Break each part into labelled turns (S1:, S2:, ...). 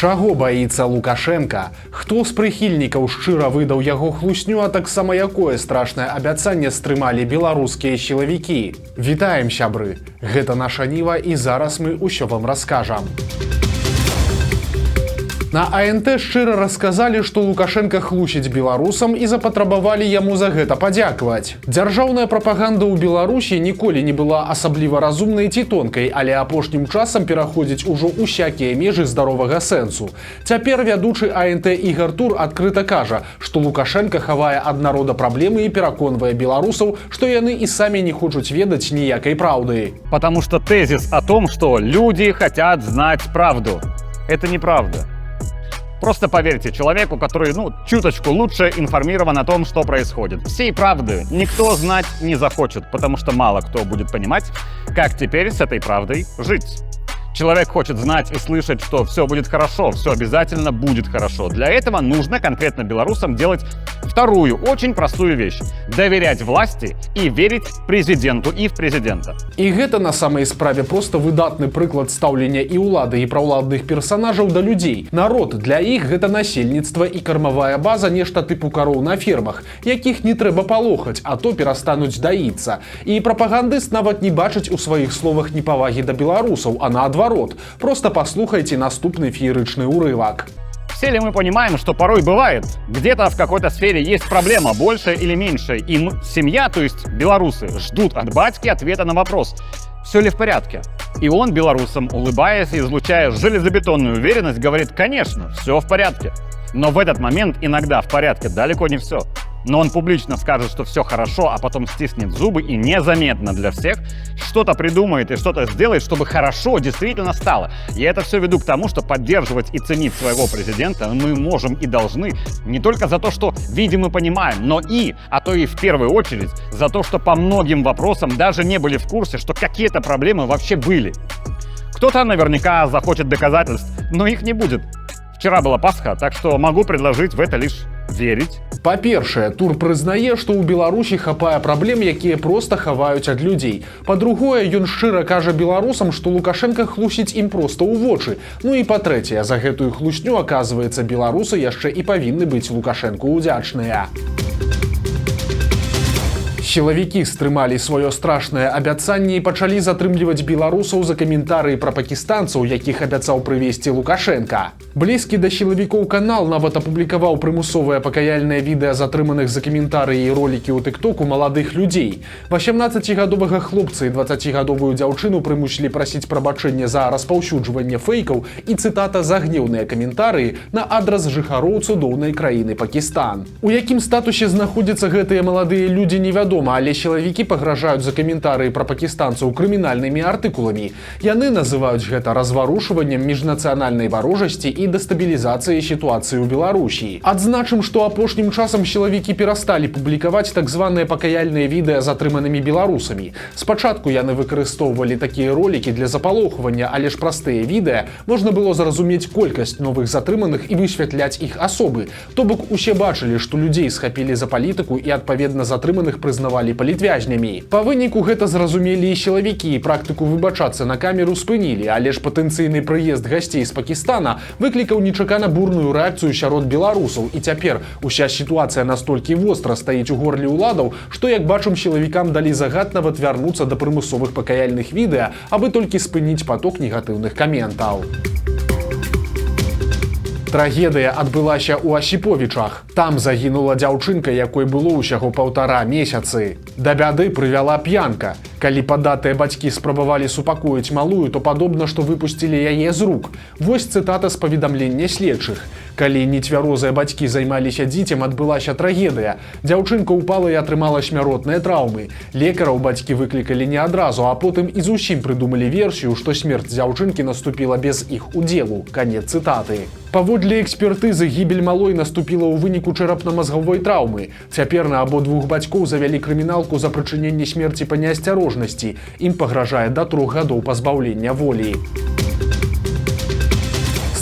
S1: Чаго баіцца Лукашенка? Хто з прыхільнікаў шчыра выдаў яго хлусню, а таксама якое страшнае абяцанне стрымалі беларускія сілавікі? Вітаем, сябры! Гэта наша Ніва, і зараз мы ўсё вам раскажам. На АНТ шчыра расказалі, што Лукашенка хлусіць беларусам і запатрабавалі яму за гэта падзякаваць. Дзяржаўная прапаганда ў Беларусі ніколі не была асабліва разумнай ці тонкай, але апошнім часам пераходзіць ужо ўсякія межы здаровага сэнсу. Цяпер вядучы АНТ Ігар Тур адкрыта кажа, што Лукашенка хавае ад народа праблемы і пераконвае беларусаў, што яны і самі не хочуць ведаць ніякай праўды.
S2: Потому что тезис о том, что люди хотят знать правду, это неправда. Просто поверьте человеку, который, чуточку лучше информирован о том, что происходит. Всей правды никто знать не захочет, потому что мало кто будет понимать, как теперь с этой правдой жить. Человек хочет знать и слышать, что все будет хорошо, все обязательно будет хорошо. Для этого нужно конкретно белорусам делать вторую, очень простую вещь. Доверять власти и верить президенту и в президента.
S1: І гэта на самай справе просто выдатны прыклад стаўлення і ўлады, і праўладных персанажаў да людзей. Народ для іх гэта насельніцтва і кармавая база, нешта тыпу кароў на фермах, якіх не трэба палохаць, а то перастануць даіцца. І прапагандыст нават не бачыць у сваіх словах непавагі да беларусаў, а наадварот. Просто послухайте наступный фееричный урывок.
S2: Все ли мы понимаем, что порой бывает, где-то в какой-то сфере есть проблема, большая или меньшая, и семья, то есть белорусы, ждут от батьки ответа на вопрос, все ли в порядке? И он белорусам, улыбаясь и излучая железобетонную уверенность, говорит, конечно, все в порядке. Но в этот момент иногда в порядке далеко не все. Но он публично скажет, что все хорошо, а потом стиснет зубы и незаметно для всех что-то придумает и что-то сделает, чтобы хорошо действительно стало. Я это все веду к тому, что поддерживать и ценить своего президента мы можем и должны не только за то, что видим и понимаем, но и, а то и в первую очередь, за то, что по многим вопросам даже не были в курсе, что какие-то проблемы вообще были. Кто-то наверняка захочет доказательств, но их не будет. Вчера была Пасха, так что могу предложить в это лишь верить.
S1: Па-першае, Тур прызнае, што ў Беларусі хапае праблем, якія проста хаваюць ад людзей. Па-другое, ён шчыра кажа беларусам, што Лукашенка хлусіць ім проста ў вочы. Ну і па-трэцяе, за гэтую хлусню, аказваецца, беларусы яшчэ і павінны быць Лукашэнку ўдзячныя. Сілавікі стрымалі сваё страшнае абяцанне і пачалі затрымліваць беларусаў за каментарыі пра пакістанцаў, якіх абяцаў прывезці Лукашенка. Блізкі да сілавікоў канал нават апублікаваў прымусовае пакаяльнае відэа затрыманых за каментарыі і ролікі ў тыктоку маладых людзей. 18-гадовага хлопца і 20-гадовую дзяўчыну прымусілі прасіць прабачэння за распаўсюджванне фэйкаў і, цытата, за гнеўныя каментарыі на адрас жыхароў цудоўнай краіны Пакістан. У якім статусе знаходзяцца гэтыя маладыя людзі, невядома, але сілавікі пагражаюць за каментарыі пра пакістанцаў крымінальнымі артыкуламі. Яны называюць гэта разварушваннем міжнацыянальнай варожасці і дэстабілізацыяй сітуацыі ў Беларусі. Адзначым, што апошнім часам сілавікі перасталі публікаваць так званыя пакаяльныя відэа з атрыманымі беларусамі. Спачатку яны выкарыстоўвалі такія ролікі для запалохвання, але ж праз тыя відэа можна было зразумець колькасць новых затрыманых і высвятляць іх асобы. То бок усе бачылі, што людзей схапілі за палітыку і адпаведна затрыманых прызнавалі палітвязнямі. Па выніку гэта зразумелі і сілавікі, і практыку выбачацца на камеру спынілі, але ж патэнцыйны прыезд гасцей з Пакістана выклікаў нечакана бурную рэакцыю сярод беларусаў, і цяпер уся сітуацыя настолькі востра стаіць у горле ўладаў, што, як бачым, сілавікам далі загад нават вярнуцца да прымусовых пакаяльных відэа, абы толькі спыніць паток негатыўных каментаў. Трагедыя адбылася ў Асіповічах. Там загінула дзяўчынка, якой было ўсяго 1,5 месяцы. Да бяды прывяла п'янка. Калі падатыя бацькі спрабавалі супакоіць малую, то падобна, што выпусцілі яе з рук. Вось цытата з паведамлення следчых. Калі нецвярозыя бацькі займаліся дзіцем, адбылася трагедыя. Дзяўчынка ўпала і атрымала смяротныя траўмы. Лекараў бацькі выклікалі не адразу, а потым і зусім прыдумалі версію, што смерць дзяўчынкі наступіла без іх удзелу. Канец цытаты. Паводле экспертызы, гібель малой наступіла ў выніку чэрапна-мазгавой траўмы. Цяпер на абодвух бацькоў завялі крыміналку за прычыненне смерці па неасцярожнасці. Ім пагражае да 3 гадоў пазбаўлення волі.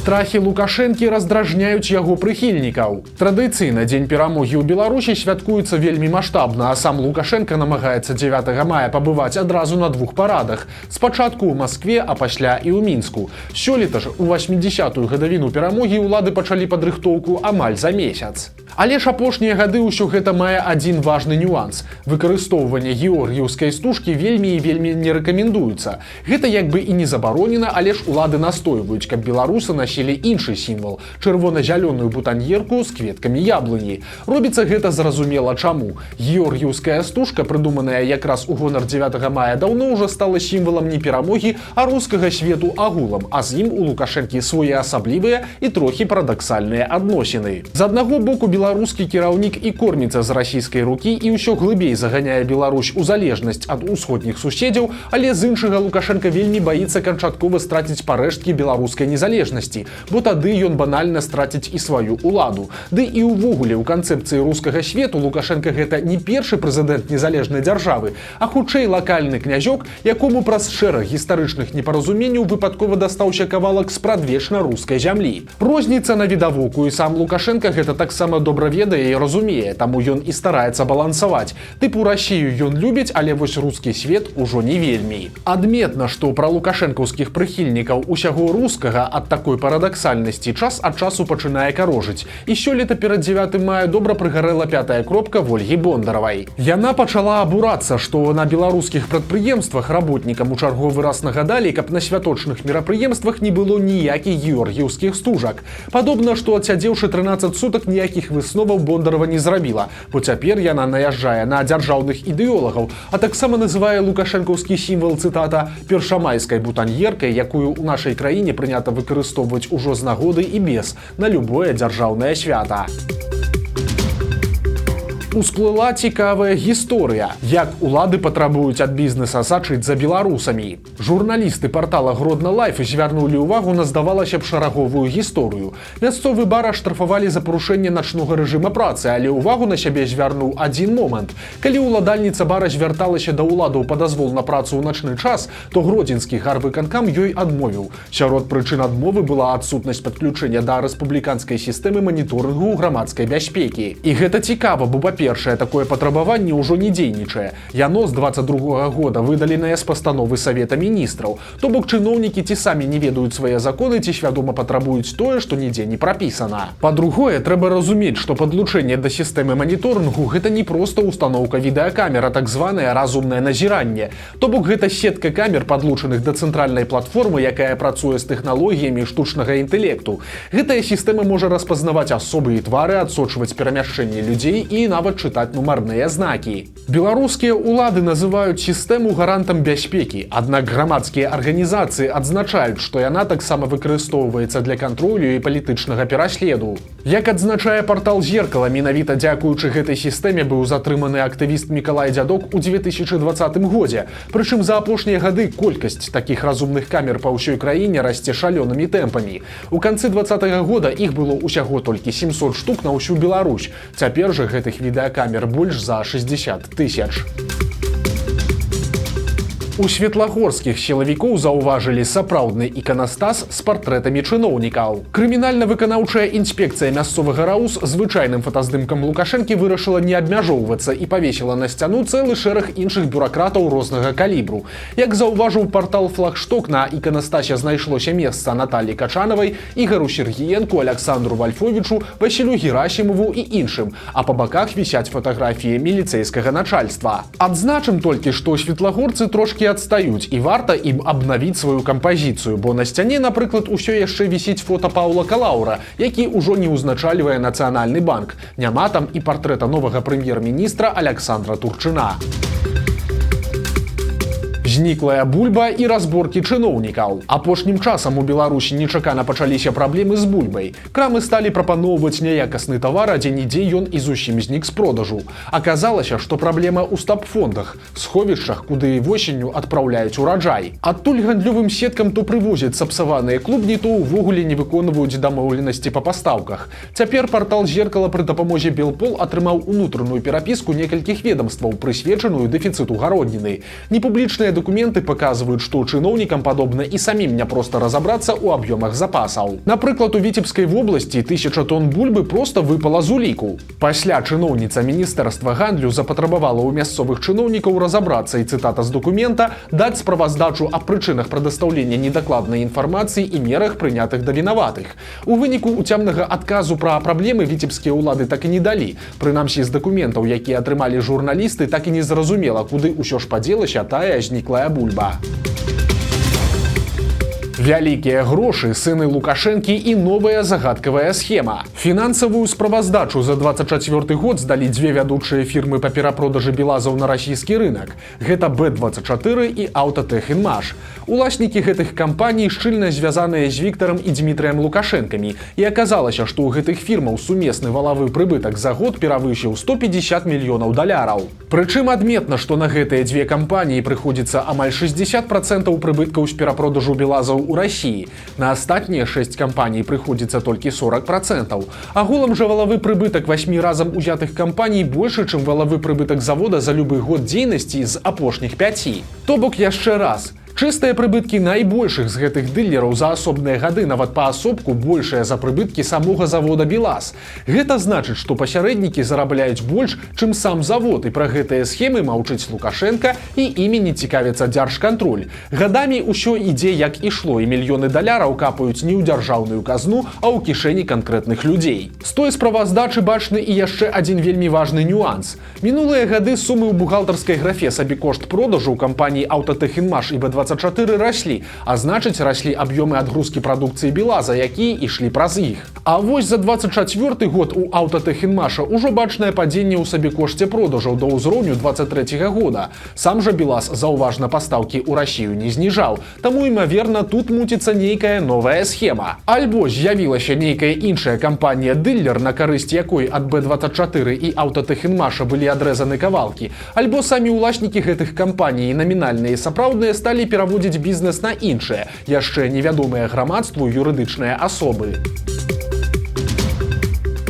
S1: Страхі Лукашэнкі раздражняюць яго прыхільнікаў. Традыцыйна дзень перамогі ў Беларусі святкуецца вельмі маштабна, а сам Лукашенко намагаецца 9 мая пабываць адразу на двух парадах. Спачатку ў Маскве, а пасля і ў Мінску. Сёлета ж у 80-ю гадавіну перамогі ўлады пачалі падрыхтоўку амаль за месяц. Але ж апошнія гады ўсё гэта мае адзін важны нюанс. Выкарыстоўванне георгіўскай стужкі вельмі і вельмі не рэкамендуецца. Гэта як бы і не забаронена, але ж улады настойваюць, каб беларусы насілі іншы сімвал – чырвона-зялёную бутаньерку з кветкамі яблыні. Робіцца гэта зразумела чаму. Георгіўская стужка, прыдуманая якраз у гонар 9 мая, даўно ўжо стала сімвалам не перамогі, а рускага свету агулам, а з ім у Лукашэнкі своеасаблівыя і трохі парадаксальныя адносіны. З аднаго боку, беларускі кіраўнік і корміцца з расійскай рукі і ўсё глыбей заганяе Беларусь у залежнасць ад усходніх суседзяў, але з іншага Лукашенко вельмі баіцца канчаткова страціць парэшткі беларускай незалежнасці, бо тады ён банальна страціць і сваю уладу. Ды і ўвогуле ў канцэпцыі рускага свету Лукашенко гэта не першы прэзідэнт незалежнай дзяржавы, а хутчэй лакальны князёк, якому праз шэраг гістарычных непаразуменняў выпадкова дастаўся кавалак спрадвечна рускай зямлі. Розніца на відавоку, і сам Лукашенко гэта таксама добра ведае і разумее, таму ён і стараецца балансаваць. Тыпу Расію ён любіць, але вось рускі свет ужо не вельмі. Адметна, што пра лукашэнкаўскіх прыхільнікаў усяго рускага ад такой парадаксальнасці час ад часу пачынае карожыць. І сёлета перад 9 мая добра прыгарэла 5-я кропка Вольгі Бондаравай. Яна пачала абурацца, што на беларускіх прадпрыемствах работнікам у чарговы раз нагадалі, каб на святочных мерапрыемствах не было ніякіх георгіўскіх стужак. Падобна, што адсядзеўшы 13 сутак ніякіх высноваў Бондарова не зрабіла, бо цяпер яна наязджае на дзяржаўных ідэолагаў, а таксама называе лукашэнкаўскі сімвал, цытата, першамайскай бутаньеркай, якую ў нашай краіне прынята выкарыстоўваць ужо з нагоды і без на любое дзяржаўнае свята. Усплыла цікавая гісторыя, як улады патрабуюць ад бізнеса сачыць за беларусамі. Журналісты партала Гродна Лайф звярнулі ўвагу на, здавалася б, шараговую гісторыю. Мясцовы бар аштрафавалі за парушэнне начнога рэжыма працы, але ўвагу на сябе звярнуў адзін момант. Калі ўладальніца бара звярталася да ўладаў па дазвол на працу ў начны час, то гродзенскі гарвыканкам ёй адмовіў. Сярод прычын адмовы была адсутнасць падключэння да рэспубліканскай сістэмы маніторынгу грамадскай бяспекі. І гэта цікава, бо першае такое патрабаванне ўжо не дзейнічае. Яно з 22 года выдаленае з пастановы Савета міністраў. То бок чыноўнікі ці самі не ведаюць свае законы, ці свядома патрабуюць тое, што нідзе не прапісана. Па-другое, трэба разумець, што падлучэнне да сістэмы маніторынгу гэта не проста установка відэакамер, а так званае разумнае назіранне. То бок гэта сетка камер, падлучаных да цэнтральнай платформы, якая працуе з тэхналогіямі штучнага інтэлекту. Гэтая сістэма можа распазнаваць асобы і твары, адсочваць перамяшчэнне людзей і нават чытаць нумарныя знакі. Беларускія ўлады называюць сістэму гарантам бяспекі, аднак грамадскія арганізацыі адзначаюць, што яна таксама выкарыстоўваецца для кантролю і палітычнага пераследу. Як адзначае партал «Зеркала», менавіта дзякуючы гэтай сістэме быў затрыманы актывіст Мікалай Дзядок у 2020 годзе. Прычым за апошнія гады колькасць такіх разумных камер па ўсёй краіне расце шалёнымі тэмпамі. У канцы 2020 года іх было ўсяго толькі 700 штук на ўсю Беларусь. Цяпер жа гэтых відэакамер больш за 60 000. У светлагорскіх сілавікоў заўважылі сапраўдны іканастас з партрэтамі чыноўнікаў. Крымінальна-выканаўчая інспекцыя мясцовага РАУС звычайным фотаздымкам Лукашэнкі вырашыла не абмяжоўвацца і павесіла на сцяну цэлы шэраг іншых бюракратаў рознага калібру. Як заўважыў партал «Флагшток», на іканастасе знайшлося месца Наталі Качанавай, Ігару Сергіенку, Аляксандру Вальфовічу, Васілю Герасімову і іншым, а па баках вісяць фатаграфіі міліцэйскага начальства. Адзначым толькі, што светлагорцы трошкі адстаюць і варта ім абнавіць сваю кампазіцыю, бо на сцяне, напрыклад, усё яшчэ вісіць фота Паўла Калаўра, які ўжо не ўзначальвае Нацыянальны банк. Няма там і партрэта новага прэм'ер-міністра Аляксандра Турчына. Зніклая бульба і разборкі чыноўнікаў. Апошнім часам у Беларусі нечакана пачаліся праблемы з бульбай. Крамы сталі прапаноўваць няякасны тавар, а дзе-нідзе ён і зусім знік з продажу. Аказалася, што праблема ў стабфондах, сховішчах, куды восенню адпраўляюць ураджай. Адтуль гандлёвым сеткам то прывозяць сапсаваныя клубні, то ўвогуле не выконваюць дамоўленасці па пастаўках. Цяпер партал «Зеркала» пры дапамозе Белпол атрымаў унутраную перапіску некалькіх ведамстваў, прысвечаную дэфіцыту гародніны. Непублічныя дакументы документы показывают, что чиновникам подобно и самим не просто разобраться у объемах запасов. Например, у Витебской области 1000 тонн бульбы просто выпала з уліку. Пасля чыноўніца Міністэрства гандлю запатрабавала ў мясцовых чыноўнікаў разобраться, и цитата з документа, дать справаздачу о причинах предоставления недокладной информации и мерах, принятых до виноватых. У выніку уцямнага адказу про проблемы витебские улады так и не дали. Прынамсі з документаў, якія атрымалі журналисты, так и не зразумела, куды ўсё ж падзелася тая зніклая бульба. Вялікія грошы, сыны Лукашэнкі і новая загадкавая схема. Фінансавую справаздачу за 24 год здалі две вядучыя фірмы па перапродажы белазаў на расійскі рынок. Гэта Б24 і Аўтатэхінмаш. Уласнікі гэтых кампаній шчыльна звязаныя з Віктарам і Дмітрыем Лукашэнкамі. І аказалася, што ў гэтых фірмаў сумесны валавы прыбытак за год перавысіў 150 мільёнаў даляраў. Прычым адметна, што на гэтыя две кампаніі прыходзіцца амаль 60% прыбыткаў з перапродажу белазаў у России. На астатнія 6 кампаній прыходзіцца толькі 40%. Агулам жа валавы прыбытак 8 разам узятых кампаній больше, чым валавы прыбытак завода за любы год дзейнасці з апошніх 5. То бок яшчэ раз. Чыстыя прыбыткі найбольшых з гэтых дылераў за асобныя гады нават паасобку большыя за прыбыткі самога завода «БелАЗ». Гэта значыць, што пасярэднікі зарабляюць больш, чым сам завод, і пра гэтыя схемы маўчыць Лукашенко і імі не цікавіцца дзяржкантроль. Гадамі ўсё ідзе як ішло, і мільёны даляраў капаюць не ў дзяржаўную казну, а ў кішэні канкрэтных людзей. З той справаздачы бачны і яшчэ адзін вельмі важны нюанс. Мінулыя гады сумы ў бухгалтарскай графе сабекошт продажу ў кампаній «Аўтатэхінмаш» і Б24 росли, а значыць росли аб'ёмы адгрузкі прадукцыі «БелАЗа», якія ішлі праз іх. А вось за 24 год у «Аўтатэхінмаша» ужо бачнае падзенне ў сабекошце продажаў до ўзроўню 23 года. Сам жа «БелАЗ» заўважна пастаўкі ў Расію не зніжаў, таму імаверна тут муціцца нейкая новая схема. Альбо з'явілася нейкая іншая кампанія-дылер, на карысць якой ад Б24 і «Аўтатэхінмаша» былі адрэзаны кавалкі, альбо самі ўласнікі гэтых кампаній, намінальныя і сапраўдныя, сталі пераводзіць бізнес на іншыя, яшчэ невядомыя грамадству юрыдычныя асобы.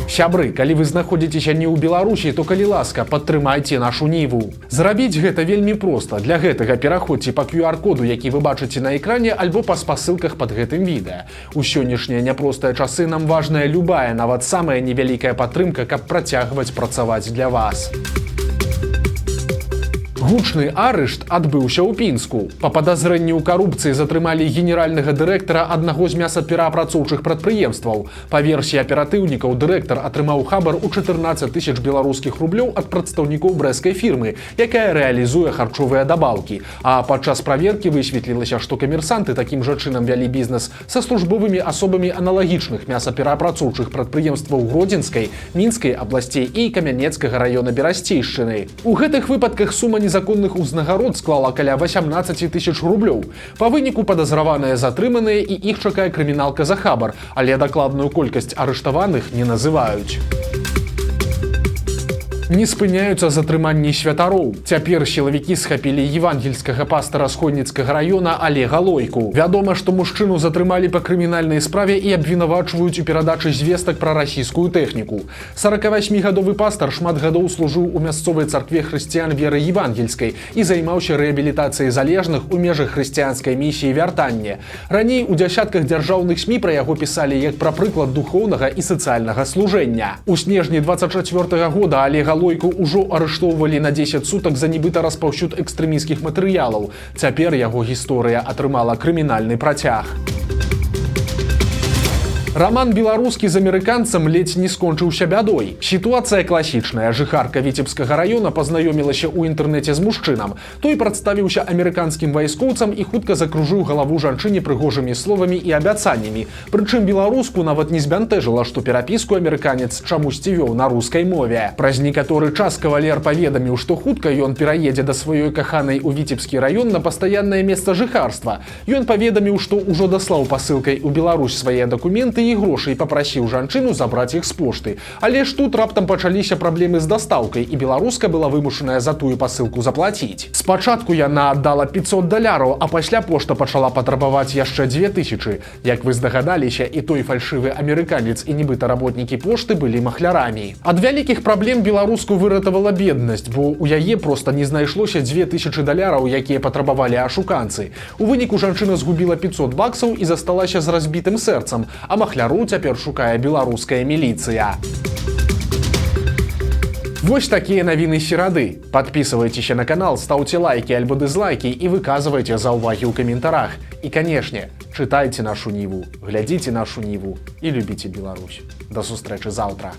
S1: Сябры, калі вы знаходзіцеся не ў Беларусі, то калі ласка, падтрымайце нашу ніву. Зрабіць гэта вельмі проста. Для гэтага пераходзьце па QR-коду, які вы бачыце на экране, альбо па спасылках пад гэтым відэа. У сённяшнія няпростыя часы нам важная любая, нават самая невялікая падтрымка, каб працягваць працаваць для вас. Гучны арышт адбыўся ў Пінску. Па падазрэнні ў карупцыі затрымалі генеральнага дырэктара аднаго з мясапераапрацоўчых прадпрыемстваў. Па версіі аператыўнікаў, дырэктар атрымаў хабар у 14 000 беларускіх рублёў ад прадстаўнікоў брэсцкай фірмы, якая рэалізуе харчовыя дабаўкі. А падчас праверкі высветлілася, што камерсанты такім жа чынам вялі бізнес са службовымі асобамі аналагічных мясапераапрацоўчых прадпрыемстваў Гродзенскай, Мінскай абласцей і Камянецкага раёна Берасцейшчыны. У гэтых выпадках сума незаконных узнагарод склала каля 18 000 рублёў. Па выніку падазраваныя затрыманыя, і іх чакае крыміналка за хабар, але дакладную колькасць арыштаваных не называюць. Не спыняюцца затрыманні святароў. Цяпер сілавікі схапілі евангельскага пастара Сходніцкага раёна Олега Лойку. Вядома, што мужчыну затрымалі па крымінальнай справе і абвінавачваюць у перадачы звестак пра расійскую тэхніку. 48-гадовы пастар шмат гадоў служыў у мясцовай царкве хрысціян веры евангельскай і займаўся рэабілітацыяй залежных у межах хрысціянскай місіі вяртання. Раней у дзясятках дзяржаўных СМІ пра яго пісалі як пра прыклад духоўнага і сацыяльнага служэння. У снежні 24 года Олега Лойку ўжо арыштоўвалі на 10 сутак за нібыта распаўсюд экстрэміскіх матэрыялаў. Цяпер яго гісторыя атрымала крымінальны працяг. Роман беларускі з амерыканцам ледзь не скончыўся бядой. Сітуацыя класічная. Жыхарка Віцебскага раёна пазнаёмілася ў інтэрнэце з мужчынам. Той прадставіўся амерыканскім вайскоўцам і хутка закружыў галаву жанчыне прыгожымі словамі і абяцаннямі. Прычым беларуску нават не збянтэжыла, што перапіску амерыканец чамусьці вёў на рускай мове. Праз некаторы час кавалер паведаміў, што хутка ён пераедзе да сваёй каханай у Віцебскі раён на пастаяннае месца жыхарства. Ён паведаміў, што ўжо даслаў пасылкай у Беларусь свае дакументы свае грошы і папрасіў жанчыну забраць іх з пошты. Але ж тут раптам пачаліся праблемы з дастаўкай, і беларуска была вымушаная за тую пасылку заплаціць. Спачатку яна аддала $500, а пасля пошта пачала патрабаваць яшчэ 2000. Як вы здагадаліся, і той фальшывы амерыканец, і нібыта работнікі пошты былі махлярамі. Ад вялікіх праблем беларуску выратавала беднасць, бо у яе проста не знайшлося $2000, якія патрабавалі ашуканцы. У выніку жанчына згубіла $500 і засталася з разбітым сэрцам, а махляру цяпер шукае беларуская міліцыя. Вось такія навіны серады. Подписывайтеся на канал, ставьте лайки альбо дызлайки і выказвайце заўвагі ў каментарах. І, канешне, чытайце нашу Ніву, глядзіце нашу Ніву і любіце Беларусь. До сустрэчы заўтра.